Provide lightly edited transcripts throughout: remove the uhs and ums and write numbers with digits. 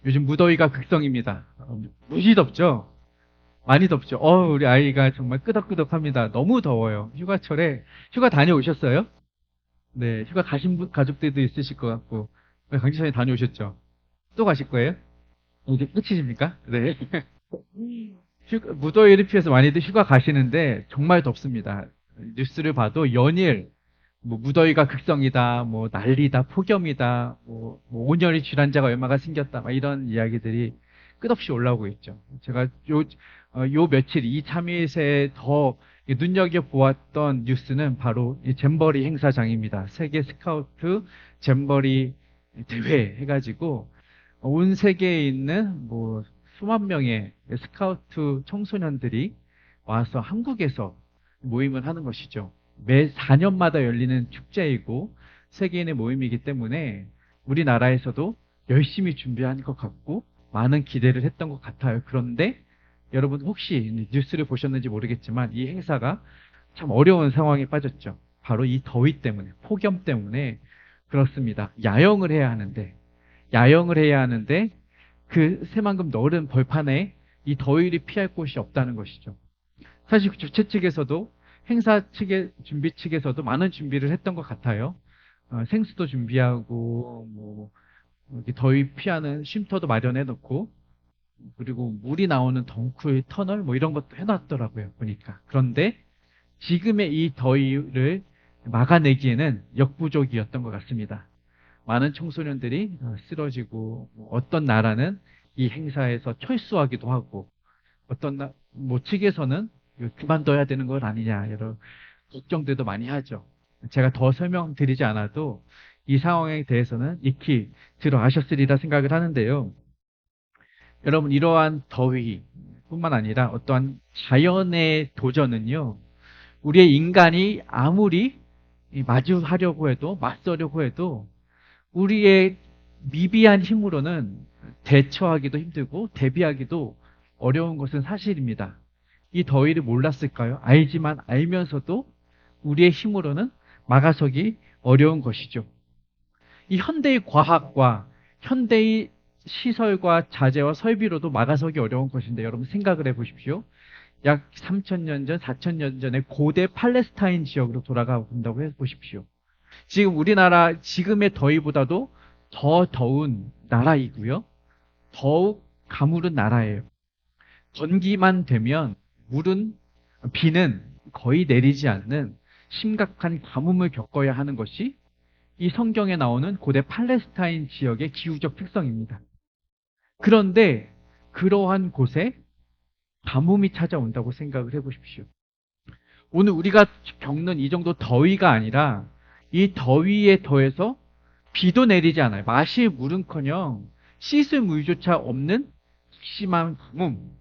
요즘 무더위가 극성입니다. 무지 덥죠? 많이 덥죠? 우리 아이가 정말 끄덕끄덕합니다. 너무 더워요. 휴가철에 휴가 다녀오셨어요? 네, 휴가 가신 가족들도 있으실 것 같고. 강지선이 다녀오셨죠? 또 가실 거예요? 이제 끝이십니까? 네. 무더위를 피해서 많이들 휴가 가시는데 정말 덥습니다. 뉴스를 봐도 연일 뭐 무더위가 극성이다, 뭐 난리다, 폭염이다, 뭐 온열이 질환자가 얼마가 생겼다, 막 이런 이야기들이 끝없이 올라오고 있죠. 제가 요 며칠 이 3일 새에 더 눈여겨보았던 뉴스는 바로 이 잼버리 행사장입니다. 세계 스카우트 잼버리 대회 해가지고 온 세계에 있는 뭐 수만 명의 스카우트 청소년들이 와서 한국에서 모임을 하는 것이죠. 매 4년마다 열리는 축제이고 세계인의 모임이기 때문에 우리나라에서도 열심히 준비한 것 같고 많은 기대를 했던 것 같아요. 그런데 여러분 혹시 뉴스를 보셨는지 모르겠지만 이 행사가 참 어려운 상황에 빠졌죠. 바로 이 더위 때문에, 폭염 때문에 그렇습니다. 야영을 해야 하는데 그 새만금 넓은 벌판에 이 더위를 피할 곳이 없다는 것이죠. 사실 주최 측에서도 행사 측의 준비 측에서도 많은 준비를 했던 것 같아요. 생수도 준비하고 뭐 이렇게 더위 피하는 쉼터도 마련해 놓고 그리고 물이 나오는 덩쿨 터널 뭐 이런 것도 해놨더라고요 보니까. 그런데 지금의 이 더위를 막아내기에는 역부족이었던 것 같습니다. 많은 청소년들이 쓰러지고 어떤 나라는 이 행사에서 철수하기도 하고 뭐 측에서는 이거 그만둬야 되는 것 아니냐 여러 걱정들도 많이 하죠. 제가 더 설명드리지 않아도 이 상황에 대해서는 익히 들어가셨으리라 생각을 하는데요. 여러분 이러한 더위뿐만 아니라 어떠한 자연의 도전은요. 우리의 인간이 아무리 마주하려고 해도 맞서려고 해도 우리의 미비한 힘으로는 대처하기도 힘들고 대비하기도 어려운 것은 사실입니다. 이 더위를 몰랐을까요? 알지만 알면서도 우리의 힘으로는 막아서기 어려운 것이죠. 이 현대의 과학과 현대의 시설과 자재와 설비로도 막아서기 어려운 것인데 여러분 생각을 해보십시오. 약 3,000년 전, 4,000년 전에 고대 팔레스타인 지역으로 돌아가 본다고 해보십시오. 지금 우리나라 지금의 더위보다도 더 더운 나라이고요. 더욱 가무른 나라예요. 건기만 되면 비는 거의 내리지 않는 심각한 가뭄을 겪어야 하는 것이 이 성경에 나오는 고대 팔레스타인 지역의 기후적 특성입니다. 그런데 그러한 곳에 가뭄이 찾아온다고 생각을 해보십시오. 오늘 우리가 겪는 이 정도 더위가 아니라 이 더위에 더해서 비도 내리지 않아요. 마실 물은커녕 씻을 물조차 없는 심한 가뭄.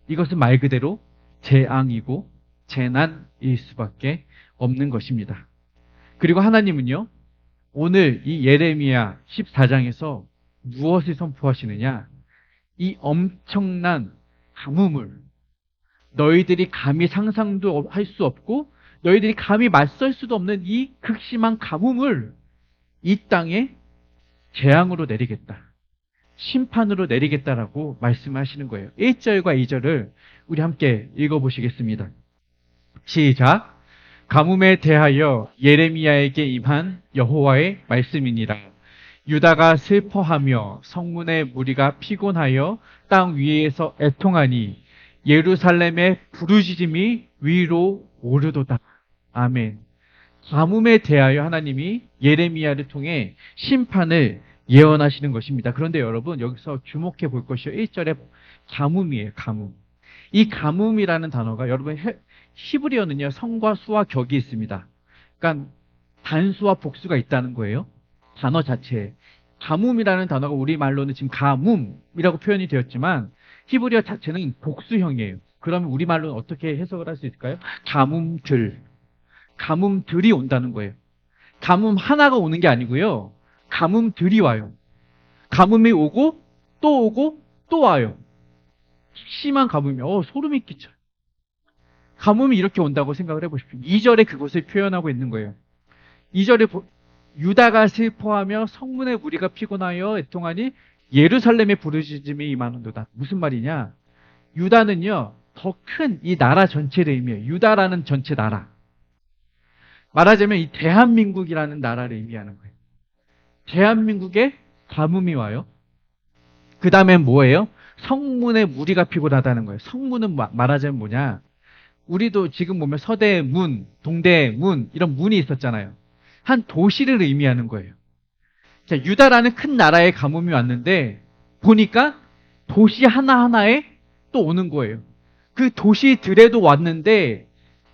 이것은 말 그대로 재앙이고 재난일 수밖에 없는 것입니다. 그리고 하나님은요, 오늘 이 예레미야 14장에서 무엇을 선포하시느냐? 이 엄청난 가뭄을 너희들이 감히 상상도 할 수 없고 너희들이 감히 맞설 수도 없는 이 극심한 가뭄을 이 땅에 재앙으로 내리겠다. 심판으로 내리겠다라고 말씀하시는 거예요. 1절과 2절을 우리 함께 읽어보시겠습니다. 시작. 가뭄에 대하여 예레미야에게 임한 여호와의 말씀이니라. 유다가 슬퍼하며 성문의 무리가 피곤하여 땅 위에서 애통하니 예루살렘의 부르짖음이 위로 오르도다. 아멘. 가뭄에 대하여 하나님이 예레미야를 통해 심판을 예언하시는 것입니다. 그런데 여러분 여기서 주목해 볼 것이요. 1절에 가뭄이에요. 가뭄. 이 가뭄이라는 단어가 여러분 히브리어는요. 성과 수와 격이 있습니다. 그러니까 단수와 복수가 있다는 거예요. 단어 자체에. 가뭄이라는 단어가 우리말로는 지금 가뭄이라고 표현이 되었지만 히브리어 자체는 복수형이에요. 그러면 우리말로는 어떻게 해석을 할 수 있을까요? 가뭄들이 온다는 거예요. 가뭄 하나가 오는 게 아니고요. 가뭄들이 와요. 가뭄이 오고 또 와요. 심한 가뭄이 소름이 끼쳐요. 가뭄이 이렇게 온다고 생각을 해보십시오. 2절에 그것을 표현하고 있는 거예요. 2절에 유다가 슬퍼하며 성문의 무리가 피곤하여 애통하니 예루살렘의 부르짖음이 임하는도다. 무슨 말이냐? 유다는요, 더 큰 이 나라 전체를 의미해요. 유다라는 전체 나라. 말하자면 이 대한민국이라는 나라를 의미하는 거예요. 대한민국에 가뭄이 와요. 그 다음엔 뭐예요? 성문에 무리가 피곤하다는 거예요. 성문은 말하자면 뭐냐? 우리도 지금 보면 서대문, 동대문 이런 문이 있었잖아요. 한 도시를 의미하는 거예요. 자, 유다라는 큰 나라에 가뭄이 왔는데 보니까 도시 하나하나에 또 오는 거예요. 그 도시들에도 왔는데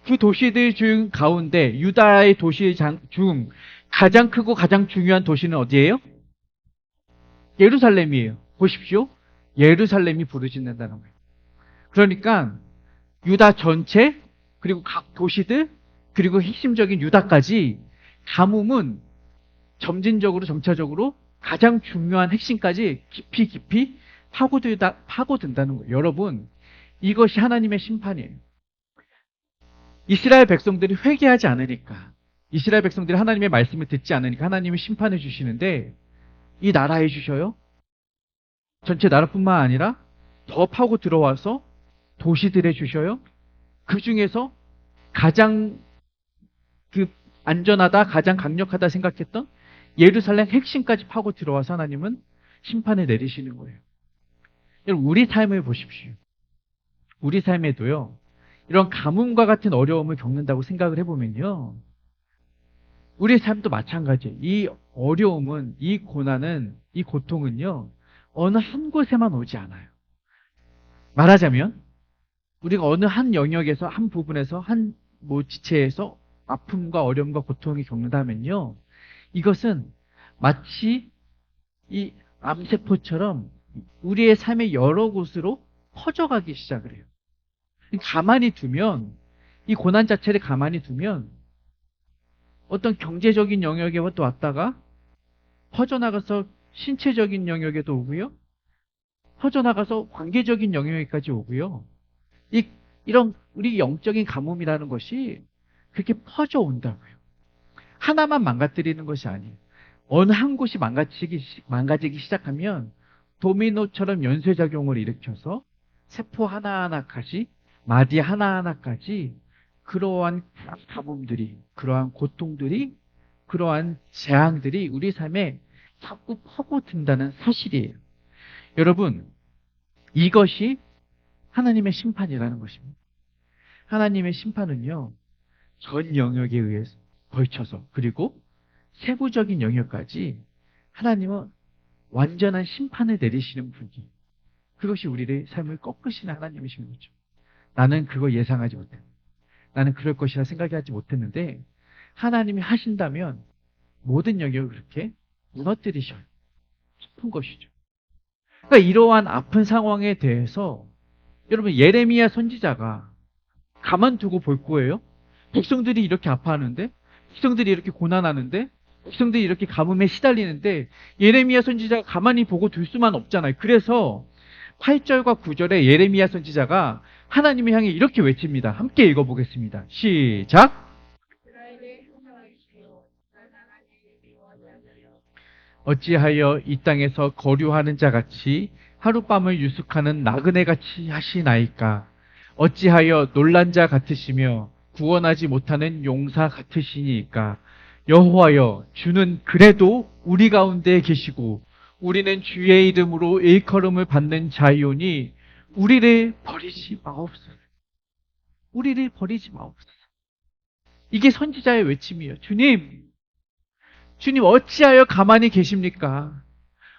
그 도시들 중 가운데 유다의 도시 중 가장 크고 가장 중요한 도시는 어디예요? 예루살렘이에요. 보십시오. 예루살렘이 부르짖는다는 거예요. 그러니까 유다 전체 그리고 각 도시들 그리고 핵심적인 유다까지 가뭄은 점진적으로 점차적으로 가장 중요한 핵심까지 깊이 파고든다는 거예요. 여러분, 이것이 하나님의 심판이에요. 이스라엘 백성들이 회개하지 않으니까, 이스라엘 백성들이 하나님의 말씀을 듣지 않으니까 하나님이 심판해 주시는데 이 나라에 주셔요. 전체 나라뿐만 아니라 더 파고 들어와서 도시들에 주셔요. 그 중에서 가장 안전하다, 가장 강력하다 생각했던 예루살렘 핵심까지 파고 들어와서 하나님은 심판을 내리시는 거예요. 여러분, 우리 삶을 보십시오. 우리 삶에도요, 이런 가뭄과 같은 어려움을 겪는다고 생각을 해보면요, 우리 삶도 마찬가지예요. 이 어려움은, 이 고난은, 이 고통은요, 어느 한 곳에만 오지 않아요. 말하자면 우리가 어느 한 영역에서, 한 부분에서, 한 지체에서 아픔과 어려움과 고통을 겪는다면요, 이것은 마치 이 암세포처럼 우리의 삶의 여러 곳으로 퍼져가기 시작을 해요. 가만히 두면, 이 고난 자체를 가만히 두면 어떤 경제적인 영역에 또 왔다가 퍼져나가서 신체적인 영역에도 오고요, 퍼져나가서 관계적인 영역까지 오고요. 이런 우리 영적인 가뭄이라는 것이 그렇게 퍼져 온다고요. 하나만 망가뜨리는 것이 아니에요. 어느 한 곳이 망가지기 시작하면 도미노처럼 연쇄작용을 일으켜서 세포 하나하나까지, 마디 하나하나까지 그러한 가뭄들이, 그러한 고통들이, 그러한 재앙들이 우리 삶에 자꾸 파고든다는 사실이에요. 여러분, 이것이 하나님의 심판이라는 것입니다. 하나님의 심판은요, 전 영역에 의해서 걸쳐서, 그리고 세부적인 영역까지 하나님은 완전한 심판을 내리시는 분이, 그것이 우리의 삶을 꺾으시는 하나님이신 거죠. 나는 그거 예상하지 못했는데, 나는 그럴 것이라 생각하지 못했는데 하나님이 하신다면 모든 영역을 그렇게 무너뜨리셔요. 깊은 것이죠. 그러니까 이러한 아픈 상황에 대해서 여러분, 예레미야 선지자가 가만두고 볼 거예요? 백성들이 이렇게 아파하는데, 백성들이 이렇게 고난하는데, 백성들이 이렇게 가뭄에 시달리는데 예레미야 선지자가 가만히 보고 둘 수만 없잖아요. 그래서 8절과 9절에 예레미야 선지자가 하나님을 향해 이렇게 외칩니다. 함께 읽어보겠습니다. 시작! 어찌하여 이 땅에서 거류하는 자같이 하룻밤을 유숙하는 나그네같이 하시나이까? 어찌하여 놀란 자 같으시며 구원하지 못하는 용사 같으시니까? 여호와여, 주는 그래도 우리 가운데 계시고 우리는 주의 이름으로 일컬음을 받는 자이오니 우리를 버리지 마옵소서. 우리를 버리지 마옵소서. 이게 선지자의 외침이에요. 주님 어찌하여 가만히 계십니까?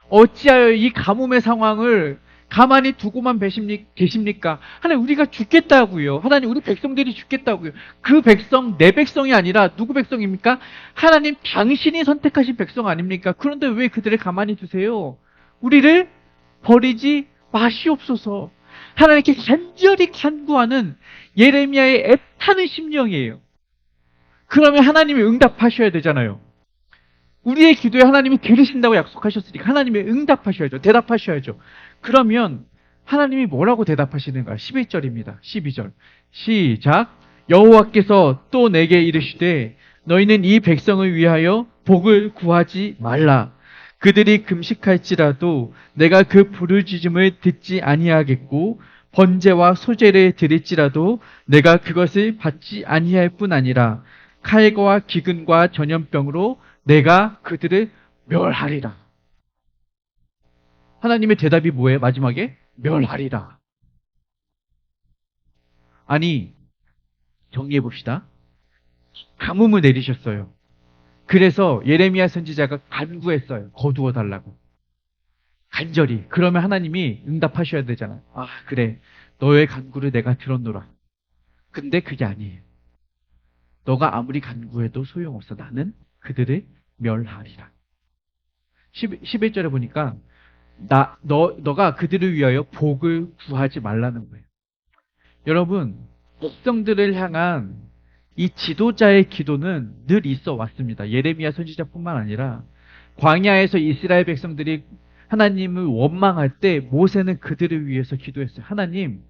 어찌하여 이 가뭄의 상황을 가만히 두고만 계십니까? 하나님, 우리가 죽겠다고요. 하나님, 우리 백성들이 죽겠다고요. 그 백성, 내 백성이 아니라 누구 백성입니까? 하나님, 당신이 선택하신 백성 아닙니까? 그런데 왜 그들을 가만히 두세요? 우리를 버리지 마시옵소서. 하나님께 간절히 간구하는 예레미야의 애타는 심령이에요. 그러면 하나님이 응답하셔야 되잖아요. 우리의 기도에 하나님이 들으신다고 약속하셨으니까 하나님이 응답하셔야죠. 대답하셔야죠. 그러면 하나님이 뭐라고 대답하시는가? 11절입니다. 12절. 시작. 여호와께서 또 내게 이르시되 너희는 이 백성을 위하여 복을 구하지 말라. 그들이 금식할지라도 내가 그 부르짖음을 듣지 아니하겠고 번제와 소제를 드릴지라도 내가 그것을 받지 아니할 뿐 아니라 칼과 기근과 전염병으로 내가 그들을 멸하리라. 하나님의 대답이 뭐예요? 마지막에 멸하리라. 아니, 정리해 봅시다. 가뭄을 내리셨어요. 그래서 예레미야 선지자가 간구했어요. 거두어 달라고. 간절히. 그러면 하나님이 응답하셔야 되잖아요. 아, 그래. 너의 간구를 내가 들었노라. 근데 그게 아니에요. 너가 아무리 간구해도 소용없어. 나는 그들을 멸하리라. 11절에 보니까 너가 그들을 위하여 복을 구하지 말라는 거예요. 여러분, 백성들을 향한 이 지도자의 기도는 늘 있어 왔습니다. 예레미야 선지자뿐만 아니라 광야에서 이스라엘 백성들이 하나님을 원망할 때 모세는 그들을 위해서 기도했어요. 하나님,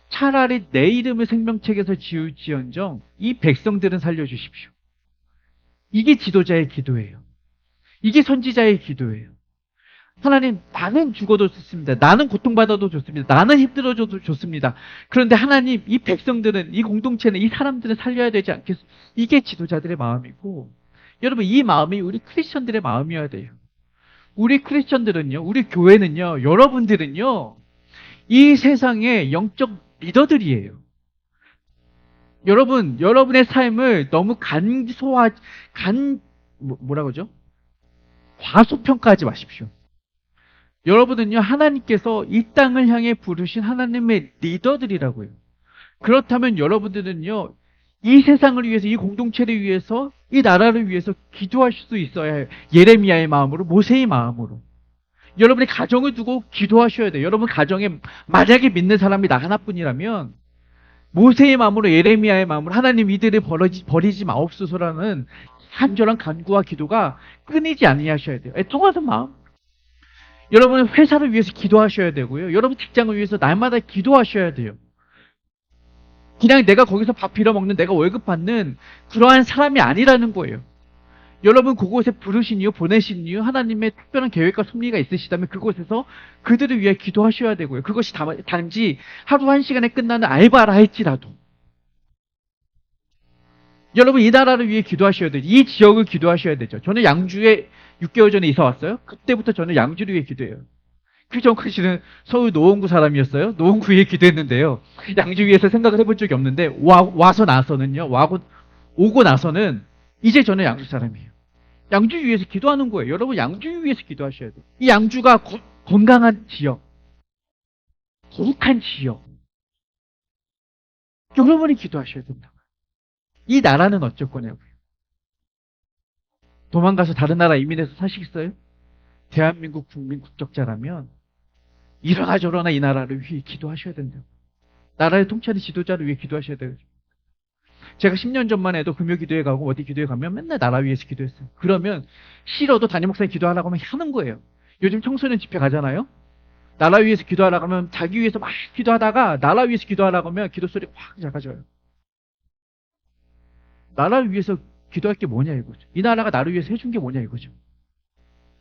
차라리 내 이름을 생명책에서 지울지언정 이 백성들은 살려주십시오. 이게 지도자의 기도예요. 이게 선지자의 기도예요. 하나님, 나는 죽어도 좋습니다. 나는 고통받아도 좋습니다. 나는 힘들어져도 좋습니다. 그런데 하나님, 이 백성들은, 이 공동체는, 이 사람들은 살려야 되지 않겠습니까? 이게 지도자들의 마음이고, 여러분, 이 마음이 우리 크리스천들의 마음이어야 돼요. 우리 크리스천들은요, 우리 교회는요, 여러분들은요, 이 세상의 영적 리더들이에요. 여러분의 삶을 너무 뭐라고 하죠? 과소평가하지 마십시오. 여러분은요, 하나님께서 이 땅을 향해 부르신 하나님의 리더들이라고요. 그렇다면 여러분들은요, 이 세상을 위해서, 이 공동체를 위해서, 이 나라를 위해서 기도하실 수 있어야 해요. 예레미야의 마음으로, 모세의 마음으로. 여러분의 가정을 두고 기도하셔야 돼요. 여러분 가정에 만약에 믿는 사람이 나 하나뿐이라면 모세의 마음으로, 예레미야의 마음으로 하나님 이들을 버리지 마옵소서라는 간절한 간구와 기도가 끊이지 아니하셔야 돼요. 애통하는 마음. 여러분 회사를 위해서 기도하셔야 되고요. 여러분 직장을 위해서 날마다 기도하셔야 돼요. 그냥 내가 거기서 밥 빌어먹는, 내가 월급 받는 그러한 사람이 아니라는 거예요. 여러분 그곳에 부르신 이유, 보내신 이유, 하나님의 특별한 계획과 섭리가 있으시다면 그곳에서 그들을 위해 기도하셔야 되고요. 그것이 단지 하루 한 시간에 끝나는 알바라 할지라도 여러분 이 나라를 위해 기도하셔야 돼요. 이 지역을 기도하셔야 되죠. 저는 양주에 6개월 전에 이사 왔어요. 그때부터 저는 양주를 위해 기도해요. 그 전까지는 서울 노원구 사람이었어요. 노원구 위해 기도했는데요. 양주 위에서 생각을 해본 적이 없는데 와서 나서는요. 오고 나서는 이제 저는 양주 사람이에요. 양주 위에서 기도하는 거예요. 여러분 양주 위에서 기도하셔야 돼요. 이 양주가 건강한 지역, 거룩한 지역. 여러분이 기도하셔야 된다. 이 나라는 어쩔 거냐고요. 도망가서 다른 나라 이민해서 사시겠어요? 대한민국 국민 국적자라면 이러나 저러나 이 나라를 위해 기도하셔야 된다고. 나라의 통치하는 지도자를 위해 기도하셔야 돼요. 제가 10년 전만 해도 금요기도회 가고 어디 기도회 가면 맨날 나라 위해서 기도했어요. 그러면 싫어도 담임 목사님 기도하라고 하면 하는 거예요. 요즘 청소년 집회 가잖아요. 나라 위해서 기도하라고 하면 자기 위해서 막 기도하다가 나라 위해서 기도하라고 하면 기도 소리가 확 작아져요. 나라를 위해서 기도할 게 뭐냐 이거죠. 이 나라가 나를 위해서 해준 게 뭐냐 이거죠.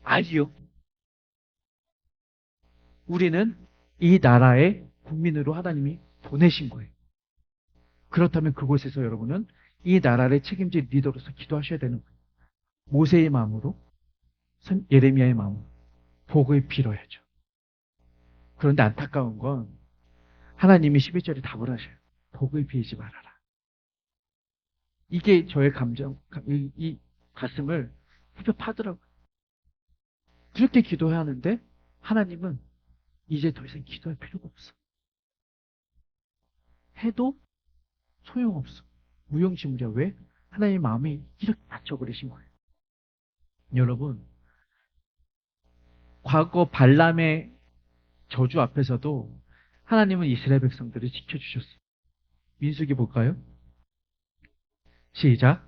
아니요. 우리는 이 나라의 국민으로 하나님이 보내신 거예요. 그렇다면 그곳에서 여러분은 이 나라를 책임질 리더로서 기도하셔야 되는 거예요. 모세의 마음으로, 예레미야의 마음으로 복을 빌어야죠. 그런데 안타까운 건 하나님이 11절에 답을 하셔요. 복을 빌지 말아라. 이게 저의 이 가슴을 후벼 파더라고요. 그렇게 기도해야 하는데 하나님은 이제 더 이상 기도할 필요가 없어. 해도 소용없어. 무용지물이야. 왜? 하나님의 마음이 이렇게 닫혀버리신 거예요. 여러분, 과거 발람의 저주 앞에서도 하나님은 이스라엘 백성들을 지켜주셨어요. 민수기 볼까요? 시작.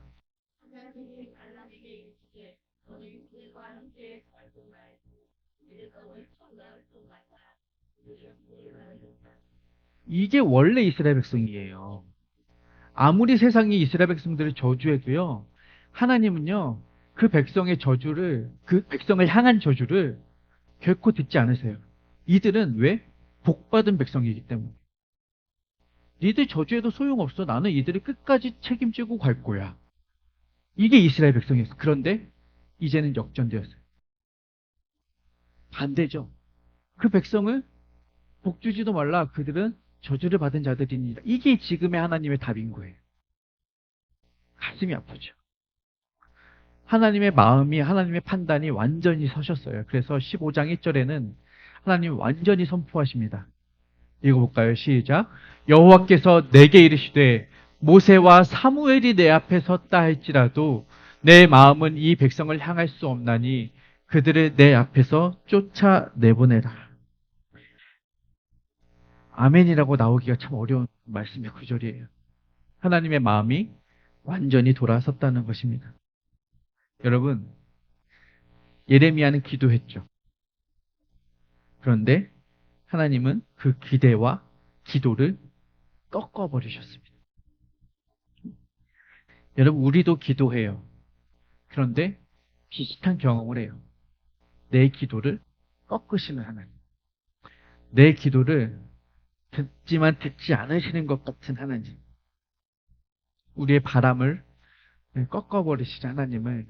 이게 원래 이스라엘 백성이에요. 아무리 세상이 이스라엘 백성들을 저주해도요, 하나님은요, 그 백성의 저주를, 그 백성을 향한 저주를 결코 듣지 않으세요. 이들은 왜? 복받은 백성이기 때문에. 니들 저주해도 소용없어. 나는 이들을 끝까지 책임지고 갈 거야. 이게 이스라엘 백성이었어요. 그런데 이제는 역전되었어요. 반대죠. 그 백성을 복주지도 말라. 그들은 저주를 받은 자들이니라. 이게 지금의 하나님의 답인 거예요. 가슴이 아프죠. 하나님의 마음이, 하나님의 판단이 완전히 서셨어요. 그래서 15장 1절에는 하나님이 완전히 선포하십니다. 읽어볼까요? 시작. 여호와께서 내게 이르시되 모세와 사무엘이 내 앞에 섰다 할지라도 내 마음은 이 백성을 향할 수 없나니 그들을 내 앞에서 쫓아내보내라. 아멘이라고 나오기가 참 어려운 말씀의 구절이에요. 하나님의 마음이 완전히 돌아섰다는 것입니다. 여러분, 예레미야는 기도했죠. 그런데 하나님은 그 기대와 기도를 꺾어버리셨습니다. 여러분, 우리도 기도해요. 그런데 비슷한 경험을 해요. 내 기도를 꺾으시는 하나님. 내 기도를 듣지만 듣지 않으시는 것 같은 하나님. 우리의 바람을 꺾어버리시는 하나님을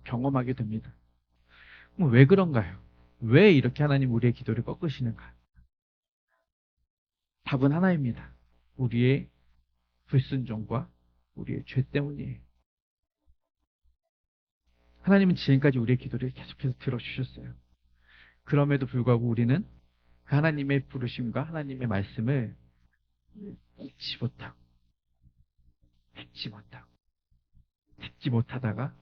경험하게 됩니다. 왜 그런가요? 왜 이렇게 하나님 우리의 기도를 꺾으시는가? 답은 하나입니다. 우리의 불순종과 우리의 죄 때문이에요. 하나님은 지금까지 우리의 기도를 계속해서 들어주셨어요. 그럼에도 불구하고 우리는 그 하나님의 부르심과 하나님의 말씀을 듣지 못하고, 듣지 못하다가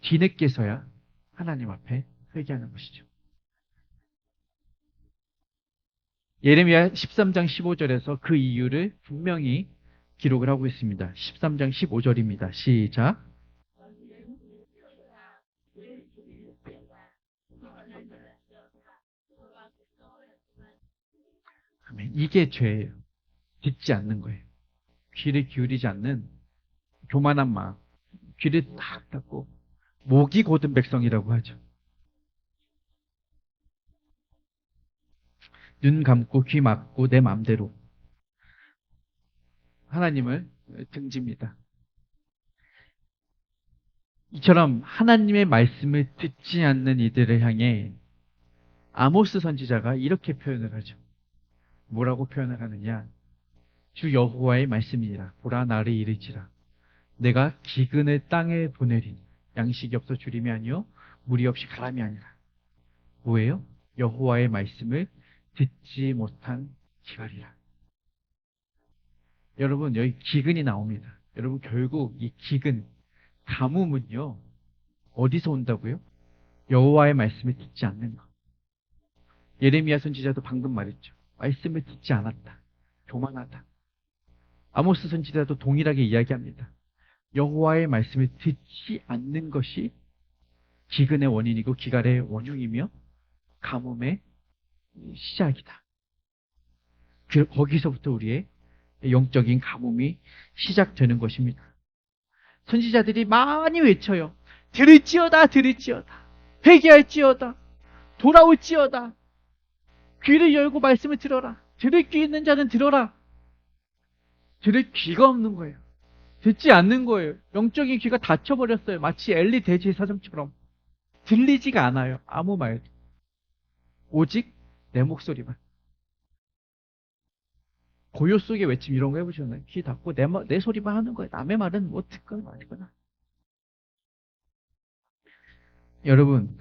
뒤늦게서야 하나님 앞에 회개하는 것이죠. 예레미야 13장 15절에서 그 이유를 분명히 기록을 하고 있습니다. 13장 15절입니다. 시작. 아멘. 이게 죄예요. 듣지 않는 거예요. 귀를 기울이지 않는 교만한 마음. 귀를 딱 닫고 목이 곧은 백성이라고 하죠. 눈 감고 귀 막고 내 마음대로 하나님을 등집니다. 이처럼 하나님의 말씀을 듣지 않는 이들을 향해 아모스 선지자가 이렇게 표현을 하죠. 뭐라고 표현을 하느냐? 주 여호와의 말씀이니라. 보라 나를 이르지라. 내가 기근을 땅에 보내리니 양식이 없어 주림이 아니요 물이 없이 가람이 아니라. 뭐예요? 여호와의 말씀을 듣지 못한 기갈이라. 여러분 여기 기근이 나옵니다. 여러분 결국 이 기근, 가뭄은요 어디서 온다고요? 여호와의 말씀을 듣지 않는 것. 예레미야 선지자도 방금 말했죠. 말씀을 듣지 않았다. 교만하다. 아모스 선지자도 동일하게 이야기합니다. 여호와의 말씀을 듣지 않는 것이 기근의 원인이고 기갈의 원흉이며 가뭄의 시작이다. 거기서부터 우리의 영적인 가뭄이 시작되는 것입니다. 선지자들이 많이 외쳐요. 들을지어다 들을지어다. 회개할지어다. 돌아올지어다. 귀를 열고 말씀을 들어라. 들을 귀 있는 자는 들어라. 들을 귀가 없는 거예요. 듣지 않는 거예요. 영적인 귀가 닫혀버렸어요. 마치 엘리 대제사장처럼. 들리지가 않아요. 아무 말도. 오직 내 목소리만. 고요 속의 외침 이런 거 해보셨나요? 귀 닫고 내 소리만 하는 거예요. 남의 말은 뭐 듣거나 말거나. 여러분,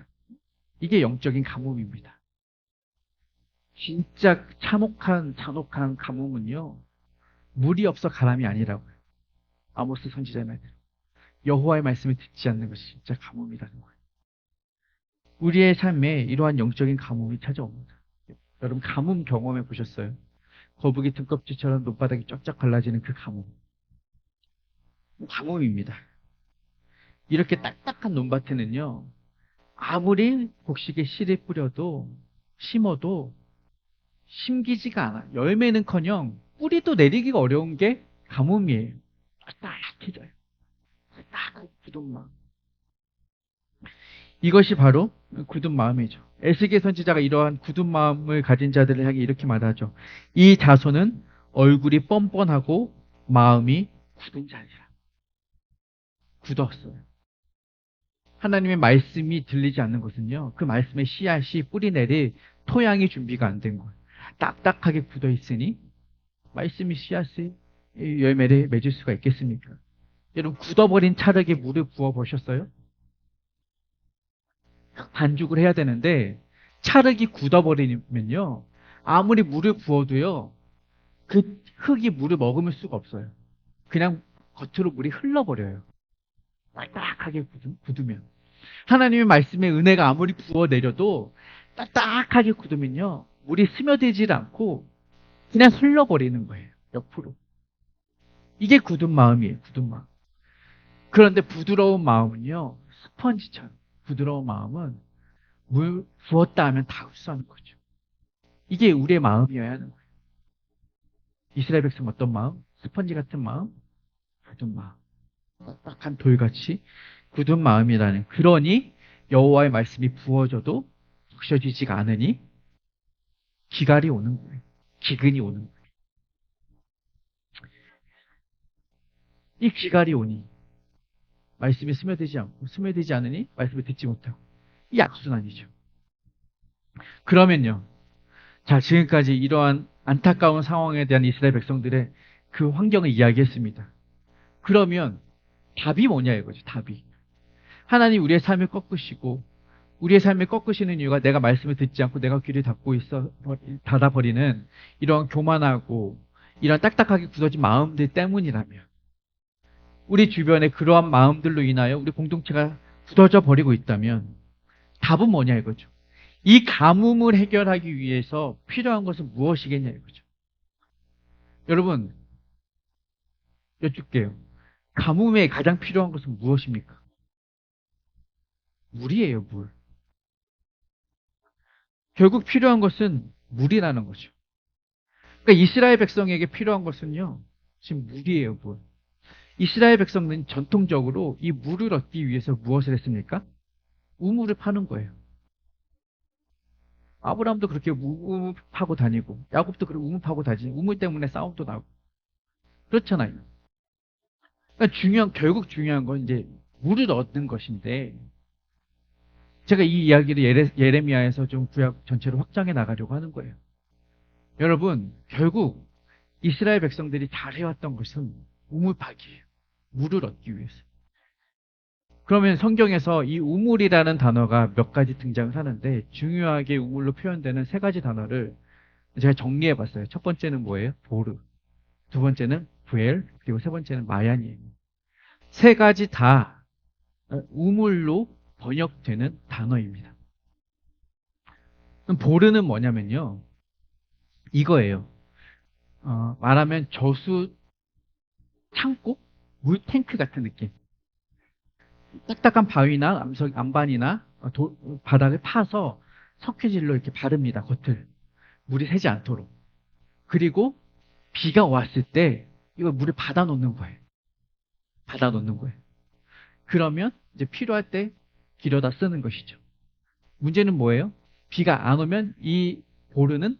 이게 영적인 가뭄입니다. 진짜 잔혹한 가뭄은요. 물이 없어 가람이 아니라고요. 아모스 선지자의 말대로. 여호와의 말씀을 듣지 않는 것이 진짜 가뭄이라는 거예요. 우리의 삶에 이러한 영적인 가뭄이 찾아옵니다. 여러분 가뭄 경험해 보셨어요? 거북이 등껍질처럼 눈바닥이 쫙쫙 갈라지는 그 가뭄. 가뭄입니다. 이렇게 딱딱한 논밭에는요. 아무리 곡식에 씨를 뿌려도 심어도 심기지가 않아. 열매는커녕 뿌리도 내리기가 어려운 게 가뭄이에요. 딱딱해져요. 딱 굳은 마음. 이것이 바로 굳은 마음이죠. 에스겔 선지자가 이러한 굳은 마음을 가진 자들을 향해 이렇게 말하죠. 이 자손은 얼굴이 뻔뻔하고 마음이 굳은 자니라. 굳었어요. 하나님의 말씀이 들리지 않는 것은요, 그 말씀의 씨앗이 뿌리 내릴 토양이 준비가 안 된 거예요. 딱딱하게 굳어 있으니 말씀이 씨앗이 열매를 맺을 수가 있겠습니까? 여러분, 굳어버린 찰흙에 물을 부어 보셨어요? 반죽을 해야 되는데 찰흙이 굳어버리면요, 아무리 물을 부어도요, 그 흙이 물을 머금을 수가 없어요. 그냥 겉으로 물이 흘러버려요. 딱딱하게 굳으면. 하나님의 말씀에 은혜가 아무리 부어 내려도 딱딱하게 굳으면요, 물이 스며들질 않고 그냥 흘러버리는 거예요. 옆으로. 이게 굳은 마음이에요. 굳은 마음. 그런데 부드러운 마음은요, 스펀지처럼. 부드러운 마음은 물 부었다 하면 다 흡수하는 거죠. 이게 우리의 마음이어야 하는 거예요. 이스라엘 백성 어떤 마음? 스펀지 같은 마음? 굳은 마음. 딱딱한 돌같이 굳은 마음이라는. 그러니 여호와의 말씀이 부어져도 부셔지지가 않으니 기갈이 오는 거예요. 기근이 오는 거예요. 이 기갈이 오니 말씀이 스며들지 않고 스며들지 않으니 말씀을 듣지 못하고, 이 악순환이죠. 그러면요, 자, 지금까지 이러한 안타까운 상황에 대한 이스라엘 백성들의 그 환경을 이야기했습니다. 그러면 답이 뭐냐 이거죠. 답이 하나님 우리의 삶을 꺾으시고, 우리의 삶을 꺾으시는 이유가 내가 말씀을 듣지 않고 내가 귀를 닫아버리는 이런 교만하고 이런 딱딱하게 굳어진 마음들 때문이라면, 우리 주변에 그러한 마음들로 인하여 우리 공동체가 굳어져 버리고 있다면 답은 뭐냐 이거죠. 이 가뭄을 해결하기 위해서 필요한 것은 무엇이겠냐 이거죠. 여러분, 여쭙게요. 가뭄에 가장 필요한 것은 무엇입니까? 물이에요, 물. 결국 필요한 것은 물이라는 거죠. 그러니까 이스라엘 백성에게 필요한 것은요, 지금 물이에요, 물. 이스라엘 백성은 전통적으로 이 물을 얻기 위해서 무엇을 했습니까? 우물을 파는 거예요. 아브라함도 그렇게 우물 파고 다니고, 야곱도 그렇게 우물 파고 다니고, 우물 때문에 싸움도 나고. 그렇잖아요. 그러니까 결국 중요한 건 이제 물을 얻는 것인데, 제가 이 이야기를 예레미야에서 좀 구약 전체로 확장해 나가려고 하는 거예요. 여러분, 결국 이스라엘 백성들이 잘해왔던 것은 우물 파기예요. 물을 얻기 위해서. 그러면 성경에서 이 우물이라는 단어가 몇 가지 등장을 하는데, 중요하게 우물로 표현되는 세 가지 단어를 제가 정리해 봤어요. 첫 번째는 뭐예요? 보르. 두 번째는 부엘. 그리고 세 번째는 마얀이에요. 세 가지 다 우물로 번역되는 단어입니다. 그럼 보르는 뭐냐면요, 이거예요. 말하면 저수 창고? 물 탱크 같은 느낌. 딱딱한 바위나 암반이나 바닥을 파서 석회질로 이렇게 바릅니다. 겉을. 물이 새지 않도록. 그리고 비가 왔을 때 이걸 물을 받아 놓는 거예요. 받아 놓는 거예요. 그러면 이제 필요할 때 길어다 쓰는 것이죠. 문제는 뭐예요? 비가 안 오면 이 보르는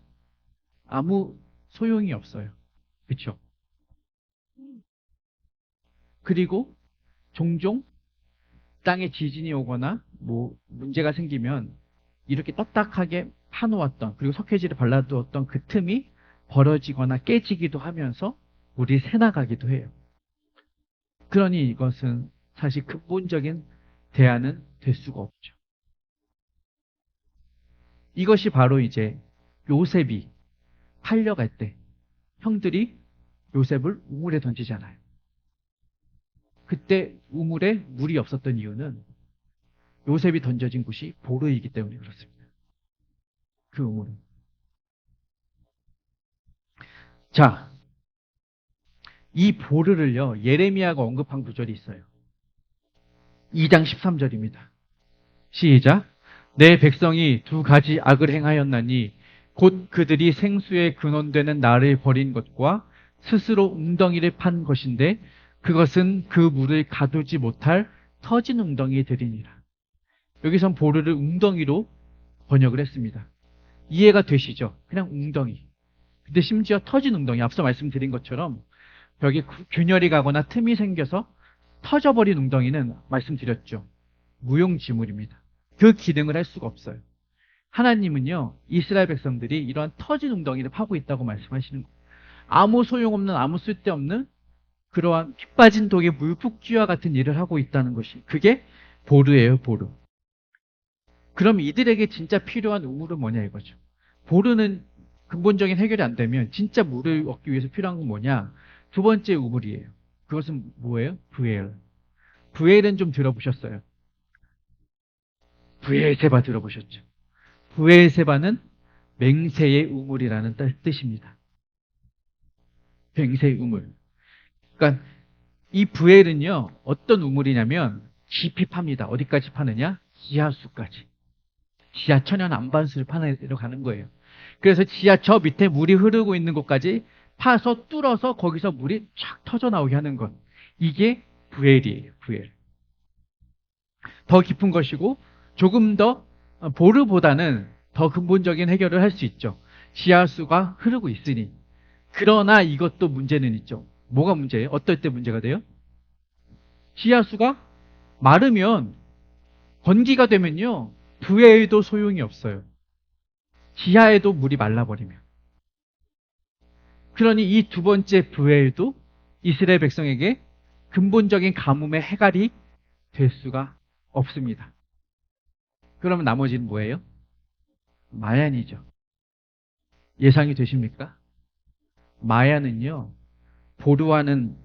아무 소용이 없어요. 그렇죠? 그리고 종종 땅에 지진이 오거나 뭐 문제가 생기면 이렇게 딱딱하게 파놓았던, 그리고 석회질을 발라두었던 그 틈이 벌어지거나 깨지기도 하면서 물이 새나가기도 해요. 그러니 이것은 사실 근본적인 대안은 될 수가 없죠. 이것이 바로 이제 요셉이 팔려갈 때 형들이 요셉을 우물에 던지잖아요. 그때 우물에 물이 없었던 이유는 요셉이 던져진 곳이 보르이기 때문에 그렇습니다. 그 우물은. 자, 이 보르를요, 예레미야가 언급한 구절이 있어요. 2장 13절입니다. 시작. 내 백성이 두 가지 악을 행하였나니 곧 그들이 생수의 근원되는 나를 버린 것과 스스로 웅덩이를 판 것인데, 그것은 그 물을 가두지 못할 터진 웅덩이에 들이니라. 여기선 보르를 웅덩이로 번역을 했습니다. 이해가 되시죠? 그냥 웅덩이. 근데 심지어 터진 웅덩이, 앞서 말씀드린 것처럼 벽에 균열이 가거나 틈이 생겨서 터져버린 웅덩이는 말씀드렸죠. 무용지물입니다. 그 기능을 할 수가 없어요. 하나님은요, 이스라엘 백성들이 이러한 터진 웅덩이를 파고 있다고 말씀하시는 거예요. 아무 소용없는, 아무 쓸데없는 그러한 피 빠진 독에 물폭주와 같은 일을 하고 있다는 것이, 그게 보르예요, 보르. 그럼 이들에게 진짜 필요한 우물은 뭐냐 이거죠. 보르는 근본적인 해결이 안 되면 진짜 물을 얻기 위해서 필요한 건 뭐냐? 두 번째 우물이에요. 그것은 뭐예요? 브에엘. 브에엘은 좀 들어보셨어요? 브에엘세바 들어보셨죠? 브에엘세바는 맹세의 우물이라는 뜻입니다. 맹세의 우물. 그러니까 이 브에엘은요, 어떤 우물이냐면 깊이 팝니다. 어디까지 파느냐? 지하수까지. 지하 천연 안반수를 파내러 가는 거예요. 그래서 지하 저 밑에 물이 흐르고 있는 곳까지 파서 뚫어서 거기서 물이 쫙 터져 나오게 하는 것. 이게 브엘이에요. 브엘. 더 깊은 것이고 조금 더 보르보다는 더 근본적인 해결을 할 수 있죠. 지하수가 흐르고 있으니. 그러나 이것도 문제는 있죠. 뭐가 문제예요? 어떨 때 문제가 돼요? 지하수가 마르면, 건기가 되면요, 브엘도 소용이 없어요. 지하에도 물이 말라버리면. 그러니 이 두 번째 브엘도 이스라엘 백성에게 근본적인 가뭄의 해갈이 될 수가 없습니다. 그러면 나머지는 뭐예요? 마얀이죠. 예상이 되십니까? 마얀은요, 보르와는,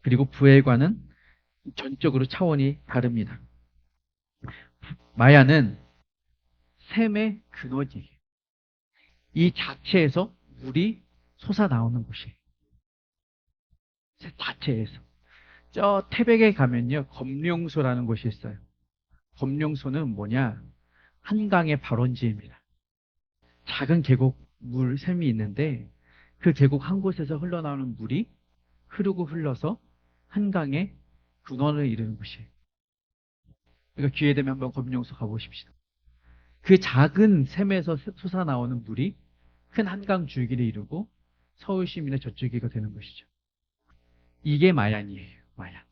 그리고 브엘과는 전적으로 차원이 다릅니다. 마얀은 샘의 근원이에요. 이 자체에서 물이 솟아나오는 곳이에요. 자체에서. 저 태백에 가면요, 검룡소라는 곳이 있어요. 검룡소는 뭐냐? 한강의 발원지입니다. 작은 계곡 물 샘이 있는데 그 계곡 한 곳에서 흘러나오는 물이 흐르고 흘러서 한강의 근원을 이루는 곳이에요. 그러니까 기회 되면 한번 검룡소 가보십시오. 그 작은 샘에서 솟아나오는 물이 큰 한강 줄기를 이루고 서울 시민의 젖줄기가 되는 것이죠. 이게 마얀이에요. 마얀.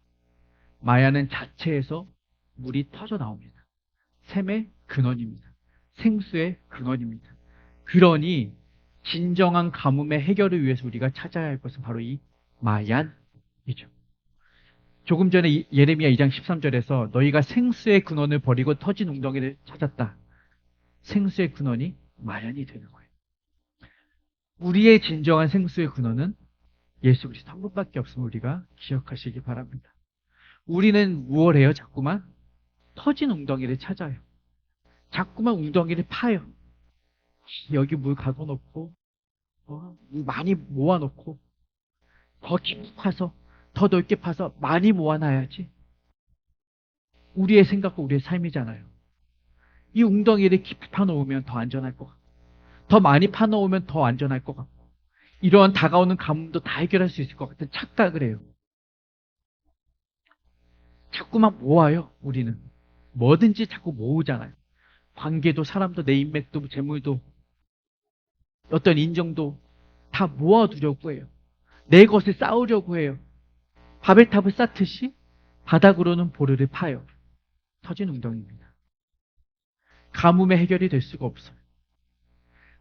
마얀은 자체에서 물이 터져 나옵니다. 샘의 근원입니다. 생수의 근원입니다. 그러니 진정한 가뭄의 해결을 위해서 우리가 찾아야 할 것은 바로 이 마얀이죠. 조금 전에 예레미야 2장 13절에서 너희가 생수의 근원을 버리고 터진 웅덩이를 찾았다. 생수의 근원이 마얀이 되는 거예요. 우리의 진정한 생수의 근원은 예수 그리스도 한 분밖에 없음을 우리가 기억하시기 바랍니다. 우리는 무엇을 해요? 자꾸만 터진 웅덩이를 찾아요. 자꾸만 웅덩이를 파요. 여기 물 가둬놓고 물 많이 모아놓고 더 깊이 파서, 더 넓게 파서 많이 모아놔야지. 우리의 생각과 우리의 삶이잖아요. 이 웅덩이를 깊이 파놓으면 더 안전할 것 같고, 더 많이 파놓으면 더 안전할 것 같고, 이러한 다가오는 가뭄도 다 해결할 수 있을 것 같은 착각을 해요. 자꾸만 모아요. 우리는 뭐든지 자꾸 모으잖아요. 관계도, 사람도, 내 인맥도, 재물도, 어떤 인정도 다 모아두려고 해요. 내 것을 쌓으려고 해요. 바벨탑을 쌓듯이 바닥으로는 보르를 파요. 터진 웅덩이입니다. 가뭄의 해결이 될 수가 없어요.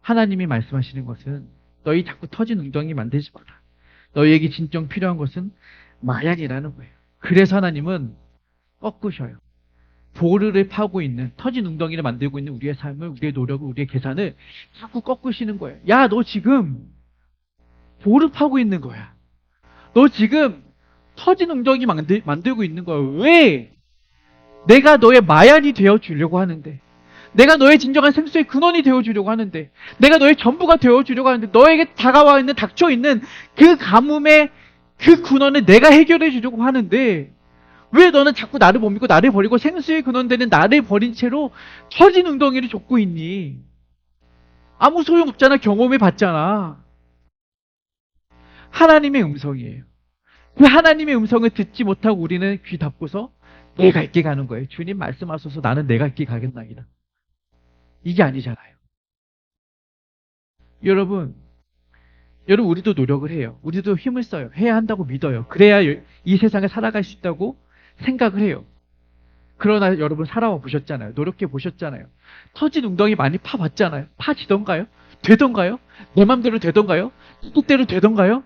하나님이 말씀하시는 것은 너희 자꾸 터진 웅덩이 만들지 마라. 너희에게 진정 필요한 것은 마얀이라는 거예요. 그래서 하나님은 꺾으셔요. 보르를 파고 있는, 터진 웅덩이를 만들고 있는 우리의 삶을, 우리의 노력을, 우리의 계산을 자꾸 꺾으시는 거예요. 야, 너 지금 보르 파고 있는 거야. 너 지금 터진 웅덩이 만들고 있는 거야. 왜? 내가 너의 마얀이 되어주려고 하는데, 내가 너의 진정한 생수의 근원이 되어주려고 하는데, 내가 너의 전부가 되어주려고 하는데, 너에게 다가와 있는, 닥쳐있는 그 가뭄의 그 근원을 내가 해결해 주려고 하는데, 왜 너는 자꾸 나를 못 믿고 나를 버리고 생수의 근원 되는 나를 버린 채로 터진 웅덩이를 좇고 있니? 아무 소용없잖아. 경험해 봤잖아. 하나님의 음성이에요. 그 하나님의 음성을 듣지 못하고 우리는 귀 닫고서 내 갈 길 가는 거예요. 주님 말씀하소서 나는 내 갈 길 가겠나이다. 이게 아니잖아요. 여러분, 우리도 노력을 해요. 우리도 힘을 써요. 해야 한다고 믿어요. 그래야 이 세상에 살아갈 수 있다고 생각을 해요. 그러나 여러분 살아와 보셨잖아요. 노력해 보셨잖아요. 터진 웅덩이 많이 파봤잖아요. 파지던가요? 되던가요? 내 맘대로 되던가요? 뜻대로 되던가요?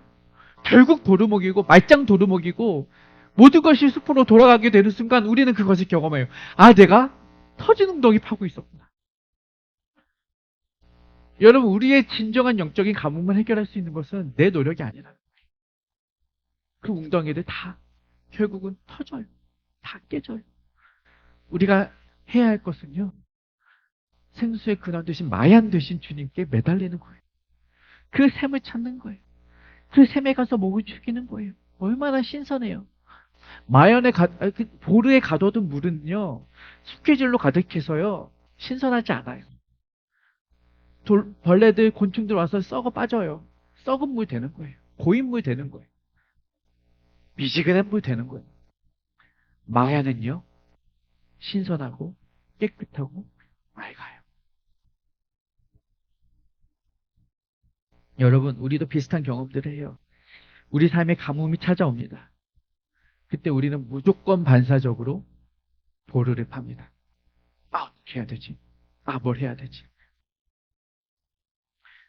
결국 도루묵이고 말짱 도루묵이고 모든 것이 숲으로 돌아가게 되는 순간 우리는 그것을 경험해요. 아, 내가 터진 웅덩이 파고 있었구나. 여러분, 우리의 진정한 영적인 가뭄을 해결할 수 있는 것은 내 노력이 아니라 그 웅덩이들 다 결국은 터져요. 다 깨져요. 우리가 해야 할 것은요. 생수의 근원 되신 마얀 되신 주님께 매달리는 거예요. 그 샘을 찾는 거예요. 그 샘에 가서 목을 죽이는 거예요. 얼마나 신선해요. 보르에 가둬둔 물은요. 스케줄로 가득해서요. 신선하지 않아요. 벌레들, 곤충들 와서 썩어 빠져요. 썩은 물 되는 거예요. 고인물 되는 거예요. 미지근한 물 되는 거예요. 마야는요. 신선하고 깨끗하고 맑아요. 여러분, 우리도 비슷한 경험들을 해요. 우리 삶에 가뭄이 찾아옵니다. 그때 우리는 무조건 반사적으로 보루를 팝니다. 아, 어떻게 해야 되지? 아, 뭘 해야 되지?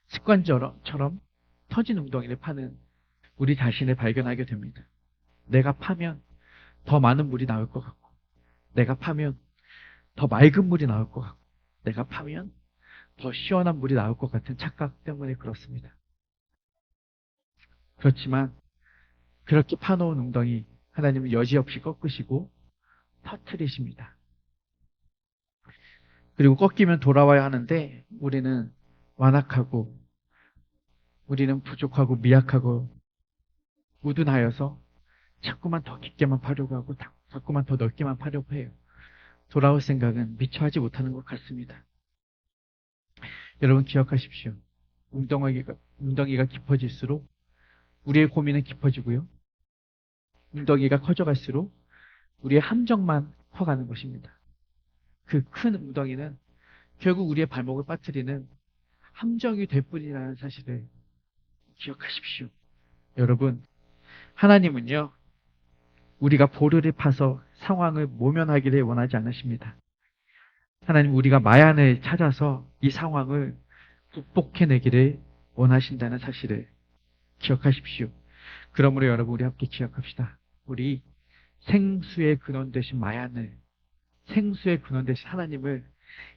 습관처럼 터진 웅덩이를 파는 우리 자신을 발견하게 됩니다. 내가 파면 더 많은 물이 나올 것 같고, 내가 파면 더 맑은 물이 나올 것 같고, 내가 파면 더 시원한 물이 나올 것 같은 착각 때문에 그렇습니다. 그렇지만 그렇게 파놓은 웅덩이 하나님은 여지없이 꺾으시고 터트리십니다. 그리고 꺾이면 돌아와야 하는데 우리는 완악하고 우리는 부족하고 미약하고 우둔하여서 자꾸만 더 깊게만 파려고 하고 자꾸만 더 넓게만 파려고 해요. 돌아올 생각은 미처 하지 못하는 것 같습니다. 여러분 기억하십시오. 웅덩이가 깊어질수록 우리의 고민은 깊어지고요. 웅덩이가 커져갈수록 우리의 함정만 커가는 것입니다. 그 큰 웅덩이는 결국 우리의 발목을 빠뜨리는 함정이 될 뿐이라는 사실을 기억하십시오. 여러분, 하나님은요, 우리가 보르를 파서 상황을 모면하기를 원하지 않으십니다. 하나님, 우리가 마얀을 찾아서 이 상황을 극복해내기를 원하신다는 사실을 기억하십시오. 그러므로 여러분, 우리 함께 기억합시다. 우리 생수의 근원 되신 마얀을, 생수의 근원 되신 하나님을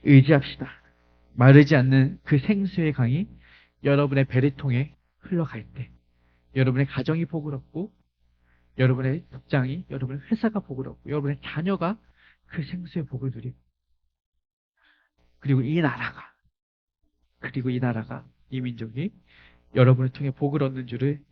의지합시다. 마르지 않는 그 생수의 강이 여러분의 배를 통해 흘러갈 때, 여러분의 가정이 복을 얻고, 여러분의 직장이, 여러분의 회사가 복을 얻고, 여러분의 자녀가 그 생수의 복을 누리고, 그리고 이 나라가, 이 민족이 여러분을 통해 복을 얻는 줄을